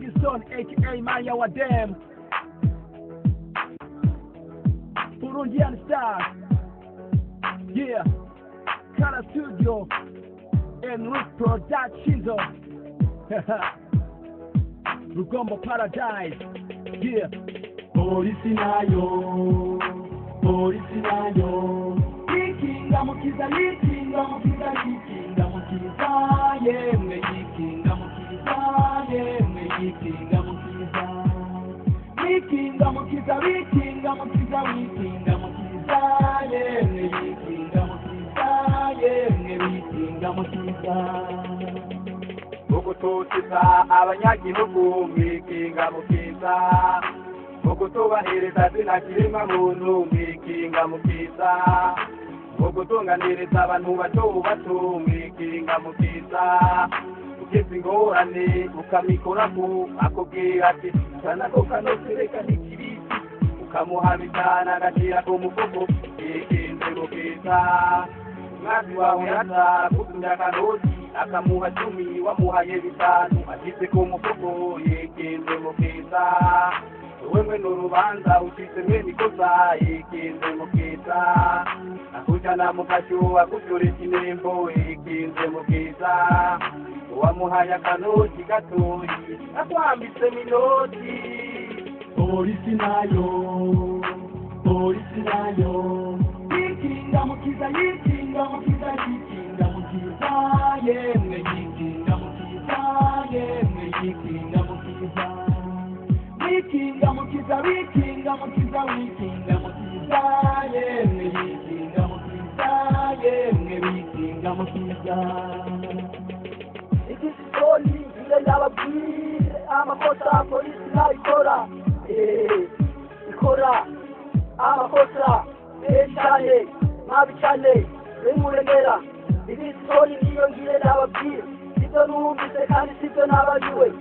Kingston aka Maya Wadem, Burundian Stars, yeah, Color Studio, and Root Productions, Rugombo Paradise, yeah. Polisi nayo, yikinga mukiza, yikinga mukiza, yikinga mukiza, yemwe yikinga mukiza, yemwe yikinga mukiza, yikinga mukiza, yikinga mukiza, yikinga mukiza, yemwe yikinga mukiza, yemwe yikinga mukiza. Mugutoteza abanyagihugu mwikinga mukiza, mugutubahereza zina kiremwa muntu mwikinga mukiza, mugutunganiriza abantu bato bato mwikinga mukiza, ukiza ingorane ukamikoraku akubwira ati kanako kanosereka n'ikibisi, ukamuha bitana agatira ku mufuko yikinze mukiza. Umwami wawe yaza kutunda karoti akamuha 10 wamuhaye 5 ashyize ku mufuko yikinze mukiza. Wewe n'urubanza ushyize mwene ikosa yikinze mukiza, akujana mu kashu akucyura ikinembo yikinze mukiza, wamuhaye akanoti gatoyi akwambitse minoti. Polisi nayo, yikinga mukiza, yikinga mukiza, yikinga mukiza, yemwe yikinga mukiza, yemwe yikinga mukiza, yikinga mukiza, yikinga mukiza, yikinga mukiza, yemwe yikinga mukiza, yemwe yikinga mukiza. Ikisoni ile ndababwire amakosa polisi nayikora, ikora amakosa cyane mabi cyane bimuremera. Ikisoni niyo ngire ndababwire, ibyo numvise kandi sibyo nabagiwe,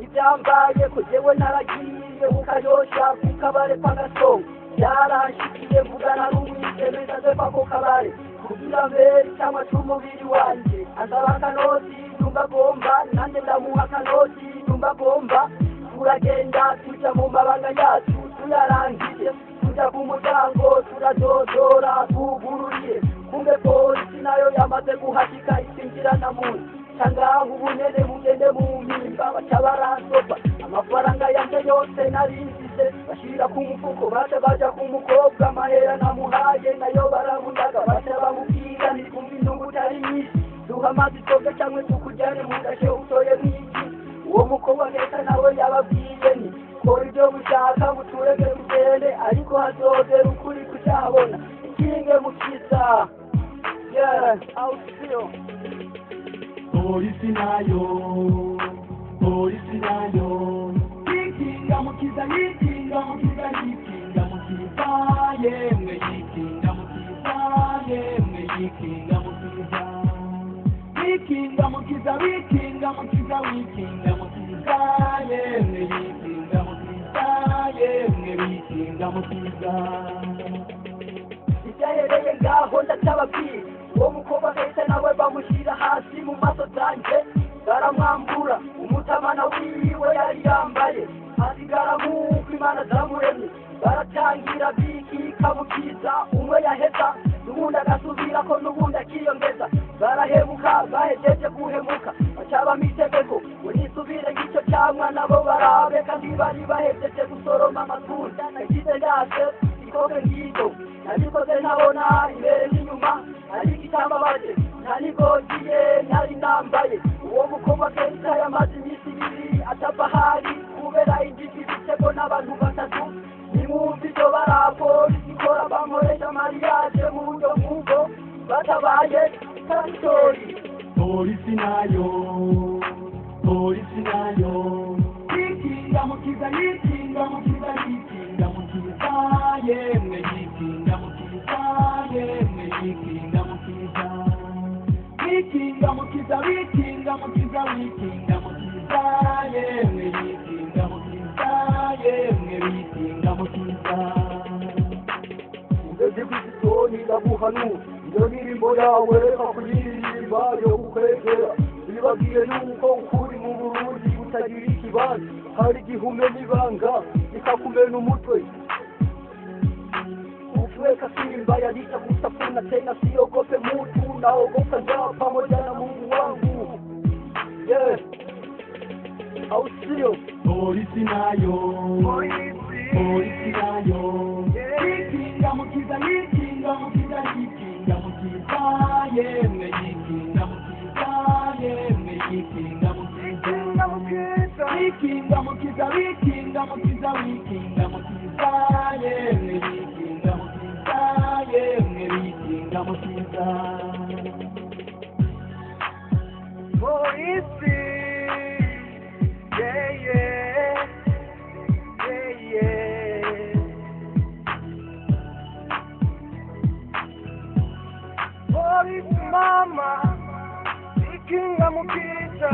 ibyambaye ko jewe naragiye ukajosha kukabare pagaso, yaranshikiye mvugana n'umwitemeza ze pako kabare kugira mbere cyangwa cy'umubiri wanje, asaba kanoti dumba bomba nanjye ndamuha kanoti dumba bomba, turagenda tuja mu mabanga yacu tuyarangije, tuja ku muryango turadodora tugururiye, kumbe polisi nayo yamaze guhashika isinjirana muntu cangaho ubunene bugende mu mpimba baca baransopa amafaranga yanje yose narinzise bashira ku mufuko, baja ku mukobwa amahera namuhaye nayo barabundaga, baca bamubwira ntikumva inyungu utari nyinshi, duha amazi twoge cyangwa tukujyane mu gashe utoye mwiki. Uwo mukobwa geta nawe yababwiye ni kora ibyo mushaka muturege mugende, ariko hazogera ukuri kucyabona ikinge mukiza, yeah, out still. Polisi nayo, yikinga mukiza, yikinga mukiza, yikinga mukiza, yemwe yikinga mukiza, yemwe yikinga mukiza, yikinga mukiza, yikinga mukiza, yikinga mukiza, yemwe yikinga mukiza, yemwe yikinga mukiza. Icyahereye ngaho ndatababwira, uwo mukobwa kahise nawe bamushyira hasi mu maso zanjye, baramwambura umutamana wiwe yari yambaye, asigara nk'uko Imana zamuremye, baratangira bikika mukiza, umwe yaheza n'ubundi agasubira ko n'ubundi akiyongeza, barahemuka bahejeje guhemuka bacabamo itegeko unisubire ngicyo cyamwa nabo barabe, kandi bari bahejeje gusoroma amatunda nagize ndase ikoge ngito nabikoze ntabona imbere n'inyuma, ariko icyambabaje nanigogiye nari nambaye. Uwo mukobwa kenshi yamaze iminsi 2 atava hari kubera igiti bitego n'abantu batatu, nimwumva ibyo barapolisi ikora bankoresha mariage mu buryo nk'ubwo batabaye kantori. Polisi nayo, yikinga mukiza, yikinga mukiza, yikinga mukiza, yemwe yikinga mukiza, yemwe yikinga mukiza, yikinga mukiza, yikinga mukiza, yikinga mukiza, yemwe yikinga mukiza, yemwe yikinga mukiza. Ugeze kw'isoni ndaguhanura, iyo ndirimbo yawe reka kuyiririmba yo kukwegera, ntibagiye nuko ukuri mu Burundi kutagira ikibanza hari igihume n'ibanga ikakumena umutwe ukiweka simba yalisha kutafuna tena siogope mutu naogopa njaa pamoja na Mungu wangu yeah au sio polisi nayo yikinga mukiza yemwe yikinga mukiza yemwe yikinga mukiza yikinga mukiza yemwe yikinga mukiza yemwe yikinga mukiza polisi Police mama, yikinga mukiza